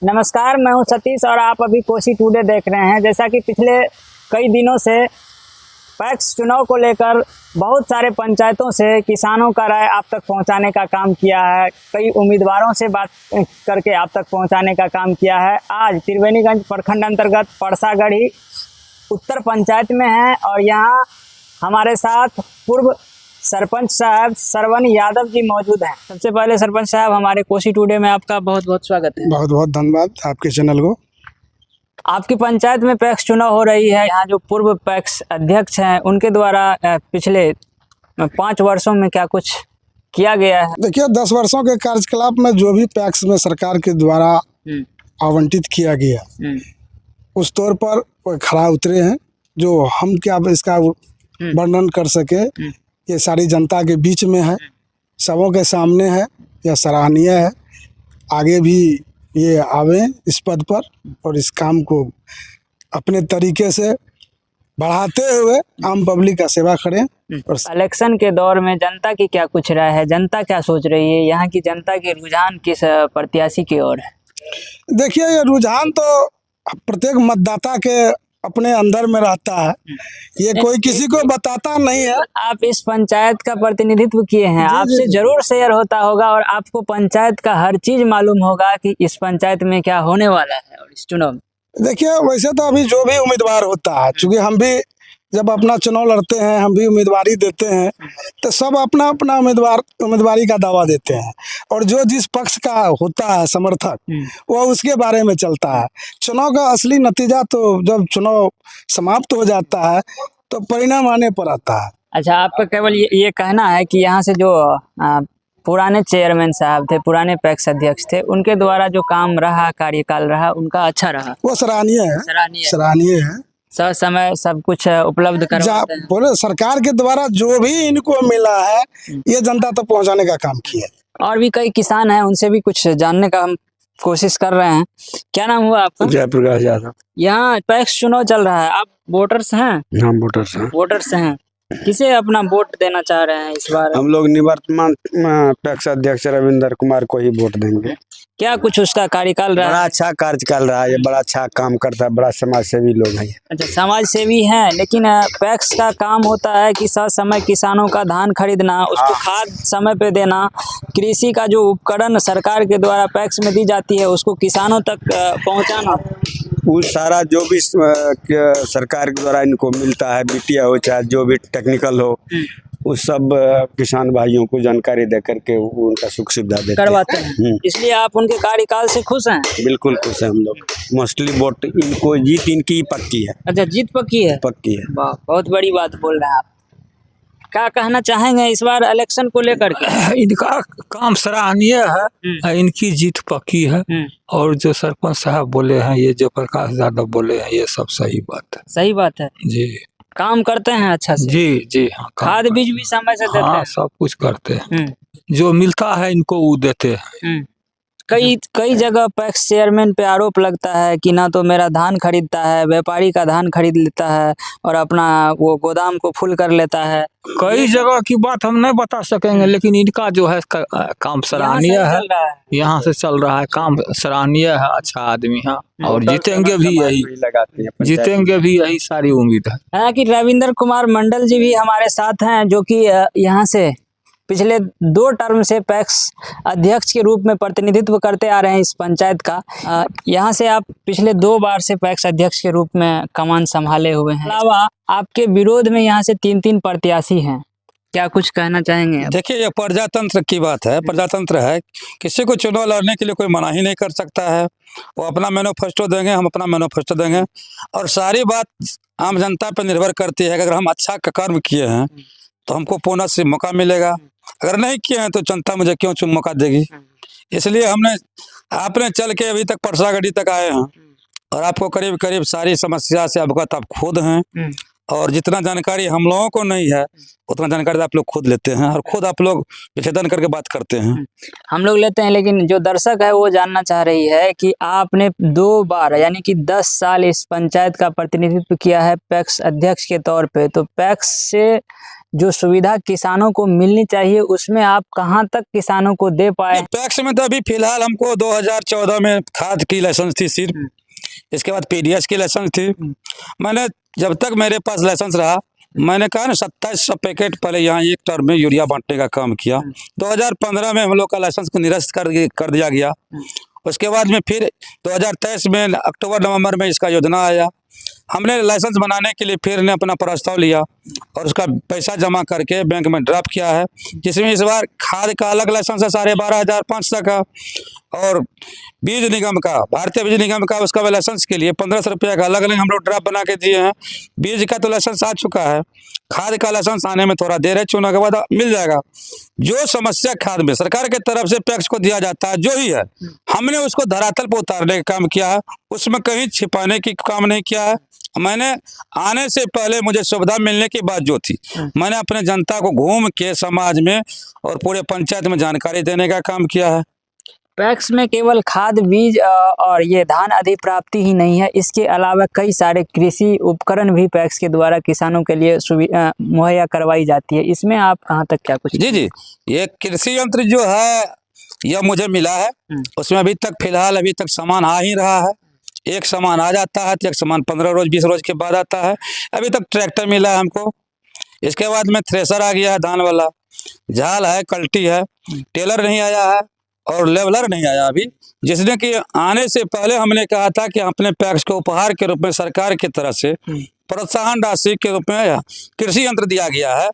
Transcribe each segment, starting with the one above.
नमस्कार, मैं हूं सतीश और आप अभी कोसी टुडे देख रहे हैं। जैसा कि पिछले कई दिनों से पैक्स चुनाव को लेकर बहुत सारे पंचायतों से किसानों का राय आप तक पहुंचाने का काम किया है, कई उम्मीदवारों से बात करके आप तक पहुंचाने का काम किया है। आज त्रिवेणीगंज प्रखंड अंतर्गत परसागढ़ी उत्तर पंचायत में है और यहाँ हमारे साथ पूर्व सरपंच साहब श्रवण यादव जी मौजूद हैं। सबसे पहले सरपंच साहब, हमारे कोसी टुडे में आपका बहुत बहुत स्वागत है। बहुत बहुत धन्यवाद आपके चैनल को। आपकी पंचायत में पैक्स चुनाव हो रही है। यहाँ जो पूर्व पैक्स अध्यक्ष हैं उनके द्वारा पिछले 5 वर्षों में क्या कुछ किया गया है? देखिए, 10 वर्षों के कार्यकलाप में जो भी पैक्स में सरकार के द्वारा आवंटित किया गया उस तौर पर वो खरा उतरे हैं। जो हम क्या इसका वर्णन कर सके, ये सारी जनता के बीच में है, सबों के सामने है, यह सराहनीय है। आगे भी ये आवे इस पद पर और इस काम को अपने तरीके से बढ़ाते हुए आम पब्लिक का सेवा करें। और इलेक्शन के दौर में जनता की क्या कुछ राय है? जनता क्या सोच रही है? यहाँ की जनता के रुझान किस प्रत्याशी की ओर है? देखिए, ये रुझान तो प्रत्येक मतदाता के अपने अंदर में रहता है, ये कोई किसी को बताता नहीं है। आप इस पंचायत का प्रतिनिधित्व किए हैं, आपसे जरूर शेयर होता होगा और आपको पंचायत का हर चीज मालूम होगा कि इस पंचायत में क्या होने वाला है और इस चुनाव में। देखिए, वैसे तो अभी जो भी उम्मीदवार होता है, चूंकि हम भी जब अपना चुनाव लड़ते हैं, हम भी उम्मीदवारी देते हैं, तो सब अपना अपना उम्मीदवारी का दावा देते हैं और जो जिस पक्ष का होता है समर्थक, वह उसके बारे में चलता है। चुनाव का असली नतीजा तो जब चुनाव समाप्त हो जाता है तो परिणाम आने पर आता है। अच्छा, आपका केवल ये कहना है कि यहाँ से जो पुराने चेयरमैन साहब थे, पुराने पैक्स अध्यक्ष थे, उनके द्वारा जो काम रहा, कार्यकाल रहा, उनका अच्छा रहा, वो सराहनीय है, सराहनीय है। सब समय सब कुछ उपलब्ध करवाते हैं। बोले सरकार के द्वारा जो भी इनको मिला है ये जनता तक पहुंचाने का काम किया है। और भी कई किसान हैं, उनसे भी कुछ जानने का हम कोशिश कर रहे हैं। क्या नाम हुआ आपका? जयप्रकाश यादव। यहाँ पैक्स चुनाव चल रहा है, आप वोटर्स हैं? हम वोटर्स हैं। वोटर्स हैं। किसे अपना वोट देना चाह रहे हैं इस बार? हम लोग निवर्तमान पैक्स अध्यक्ष रविंदर कुमार को ही वोट देंगे। क्या कुछ उसका कार्यकाल रहा? बड़ा अच्छा कार्यकाल रहा है, ये बड़ा अच्छा काम करता है, बड़ा समाज सेवी लोग हैं। अच्छा, समाज सेवी हैं, लेकिन पैक्स का काम होता है कि समय किसानों का धान खरीदना, उसको खाद समय पे देना, कृषि का जो उपकरण सरकार के द्वारा पैक्स में दी जाती है उसको किसानों तक पहुंचाना। वो सारा जो भी सरकार के द्वारा इनको मिलता है, बिटिया हो चाहे जो भी टेक्निकल हो, उस सब किसान भाइयों को जानकारी दे करके उनका सुख सुविधा देते करवाते हैं। इसलिए आप उनके कार्यकाल से खुश हैं? बिल्कुल खुश है हम लोग। मोस्टली वोट इनको, जीत इनकी पक्की है। अच्छा, जीत पक्की है? पक्की है। वाह, बहुत बड़ी बात बोल रहे हैं आप। क्या कहना चाहेंगे इस बार इलेक्शन को लेकर के? इनका काम सराहनीय है, इनकी जीत पक्की है और जो सरपंच साहब बोले हैं, ये जो प्रकाश यादव बोले हैं, ये सब सही बात है। सही बात है जी। काम करते हैं अच्छा से? जी हाँ। खाद बीज भी समय से देते हैं? सब कुछ करते हैं, जो मिलता है इनको वो देते हैं। कई जगह पैक्स चेयरमैन पे आरोप लगता है कि ना तो मेरा धान खरीदता है, व्यापारी का धान खरीद लेता है और अपना वो गोदाम को फुल कर लेता है। कई जगह की बात हम नहीं बता सकेंगे, लेकिन इनका जो है काम सराहनीय है, यहाँ से चल रहा है काम सराहनीय है। अच्छा आदमी है और जीतेंगे भी यही सारी उम्मीद है। हालांकि रविंदर कुमार मंडल जी भी हमारे साथ हैं, जो कि यहाँ से पिछले 2 टर्म से पैक्स अध्यक्ष के रूप में प्रतिनिधित्व करते आ रहे हैं इस पंचायत का। यहाँ से आप पिछले 2 बार से पैक्स अध्यक्ष के रूप में कमान संभाले हुए हैं। अलावा आपके विरोध में यहाँ से 3 प्रत्याशी हैं, क्या कुछ कहना चाहेंगे? देखिए, ये प्रजातंत्र की बात है। प्रजातंत्र है, किसी को चुनाव लड़ने के लिए कोई मना ही नहीं कर सकता है। वो अपना मैनिफेस्टो देंगे, हम अपना मैनिफेस्टो देंगे और सारी बात आम जनता पर निर्भर करती है। अगर हम अच्छा कर्म किए हैं तो हमको पूर्ण से मौका मिलेगा, अगर नहीं किए हैं तो जनता मुझे क्यों मौका देगी। इसलिए आपने चल के अभी तक परसागढ़ी तक आए हैं और आपको करीब करीब सारी समस्या से अवगत आप खुद हैं और जितना जानकारी हम लोगों को नहीं है उतना जानकारी आप लोग खुद लेते हैं और खुद आप लोग विच्छेदन करके बात करते हैं। हम लोग लेते हैं, लेकिन जो दर्शक है वो जानना चाह रही है कि आपने 2 बार यानी कि 10 साल इस पंचायत का प्रतिनिधित्व किया है पैक्स अध्यक्ष के तौर पे, तो पैक्स से जो सुविधा किसानों को मिलनी चाहिए उसमें आप कहां तक किसानों को दे पाए? पैक्स में तो अभी फिलहाल हमको 2014 में खाद की लाइसेंस थी सिर्फ, इसके बाद पीडीएस की लाइसेंस थी। मैंने जब तक मेरे पास लाइसेंस रहा, मैंने कहा ना 2700 पैकेट पहले यहाँ एक टर्म में यूरिया बांटने का काम किया। 2015 में हम लोग का लाइसेंस को निरस्त कर दिया गया। उसके बाद में फिर 2023 में अक्टूबर नवंबर में इसका योजना आया। हमने लाइसेंस बनाने के लिए फिर ने अपना प्रस्ताव लिया और उसका पैसा जमा करके बैंक में ड्राफ्ट किया है, जिसमें इस बार खाद का अलग लाइसेंस है 12,500 का, और बीज निगम का, भारतीय बीज निगम का उसका लाइसेंस के लिए 1500 रुपया का अलग अलग हम लोग ड्राफ्ट बना के दिए हैं। बीज का तो लाइसेंस आ चुका है, खाद का लाइसेंस आने में थोड़ा देर है, चुनाव के बाद मिल जाएगा। जो समस्या खाद में सरकार के तरफ से पैक्स को दिया जाता है जो ही है, हमने उसको धरातल पर उतारने का काम किया है, उसमें कहीं छिपाने की काम नहीं किया है। मैंने आने से पहले मुझे सुविधा मिलने की बात जो थी, मैंने अपने जनता को घूम के समाज में और पूरे पंचायत में जानकारी देने का काम किया है। पैक्स में केवल खाद बीज और ये धान अधिप्राप्ति ही नहीं है, इसके अलावा कई सारे कृषि उपकरण भी पैक्स के द्वारा किसानों के लिए मुहैया करवाई जाती है। इसमें आप कहां तक क्या कुछ? जी, ये कृषि यंत्र जो है यह मुझे मिला है, उसमें अभी तक सामान आ ही रहा है। एक सामान आ जाता है तो एक सामान 15 रोज 20 रोज के बाद आता है। अभी तक ट्रैक्टर मिला है हमको, इसके बाद में थ्रेसर आ गया है धान वाला, झाल है, कल्टी है, टेलर नहीं आया है और लेवलर नहीं आया अभी, जिसने कि आने से पहले हमने कहा था कि अपने पैक्स को उपहार के रूप में सरकार की तरफ से प्रोत्साहन राशि के रूप में कृषि यंत्र दिया गया है,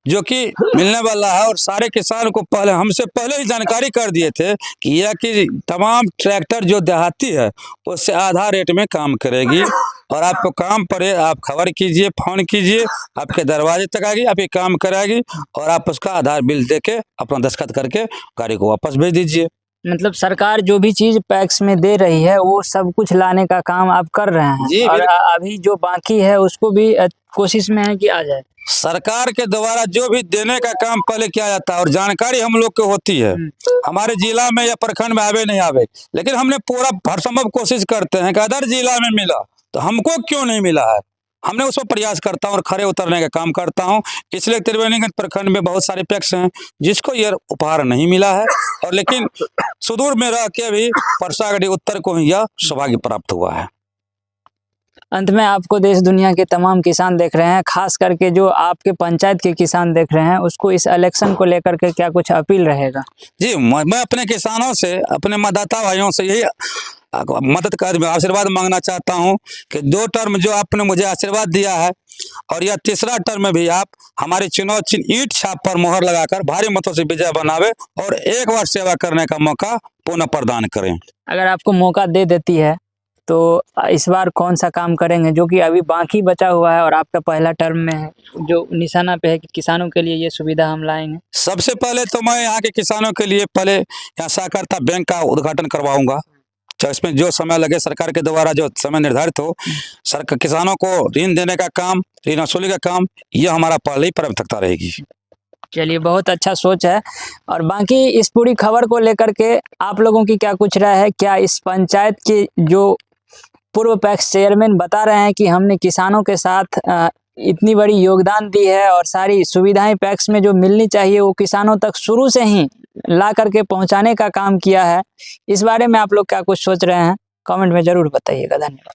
जो कि मिलने वाला है। और सारे किसान को हमसे पहले ही जानकारी कर दिए थे कि यह कि तमाम ट्रैक्टर जो देहाती है उससे आधा रेट में काम करेगी, और आपको काम पड़े आप खबर कीजिए, फोन कीजिए, आपके दरवाजे तक आएगी, आपके काम कराएगी और आप उसका आधार बिल देके अपना दस्तखत करके गाड़ी को वापस भेज दीजिए। मतलब सरकार जो भी चीज पैक्स में दे रही है वो सब कुछ लाने का काम आप कर रहे हैं? जी, और अभी जो बाकी है उसको भी कोशिश में है कि आ जाए। सरकार के द्वारा जो भी देने का काम पहले किया जाता है और जानकारी हम लोग को होती है, हमारे जिला में या प्रखंड में आवे नहीं आवे, लेकिन हमने पूरा हरसंभव कोशिश करते हैं कि अदर जिला में मिला तो हमको क्यों नहीं मिला है, हमने उसको प्रयास करता हूँ और खड़े उतरने का काम करता हूँ। इसलिए त्रिवेणीगंज प्रखंड में बहुत सारे पैक्स हैं जिसको यह उपहार नहीं मिला है, और लेकिन सुदूर में रह के भी परसागढ़ी उत्तर को ही यह सौभाग्य प्राप्त हुआ है। अंत में आपको देश दुनिया के तमाम किसान देख रहे हैं, खास करके जो आपके पंचायत के किसान देख रहे हैं, उसको इस इलेक्शन को लेकर के क्या कुछ अपील रहेगा? जी, मैं अपने किसानों से, अपने मतदाता भाइयों से यही मदद कर आशीर्वाद मांगना चाहता हूं कि 2 टर्म जो आपने मुझे आशीर्वाद दिया है और यह तीसरा टर्म में भी आप हमारे चुनाव चिन्ह ईंट छाप पर मोहर लगाकर भारी मतों से विजय बनावे और एक बार सेवा करने का मौका पुनः प्रदान करें। अगर आपको मौका दे देती है तो इस बार कौन सा काम करेंगे जो कि अभी बाकी बचा हुआ है और आपका पहला टर्म में है, जो निशाना पे है कि किसानों के लिए ये सुविधा हम लाएंगे? सबसे पहले तो मैं यहाँ के किसानों के लिए पहले यहाँ सहकारिता बैंक का उद्घाटन करवाऊंगा, इसमें जो समय लगे सरकार के द्वारा जो समय निर्धारित हो, सरकार किसानों को ऋण देने का काम, ऋण वसूली का काम, यह हमारा पहले ही प्राथमिकता रहेगी। चलिए, बहुत अच्छा सोच है। और बाकी इस पूरी खबर को लेकर के आप लोगों की क्या कुछ राय है? क्या इस पंचायत के जो पूर्व पैक्स चेयरमैन बता रहे हैं कि हमने किसानों के साथ इतनी बड़ी योगदान दी है और सारी सुविधाएं पैक्स में जो मिलनी चाहिए वो किसानों तक शुरू से ही ला करके पहुंचाने का काम किया है, इस बारे में आप लोग क्या कुछ सोच रहे हैं? कमेंट में जरूर बताइएगा। धन्यवाद।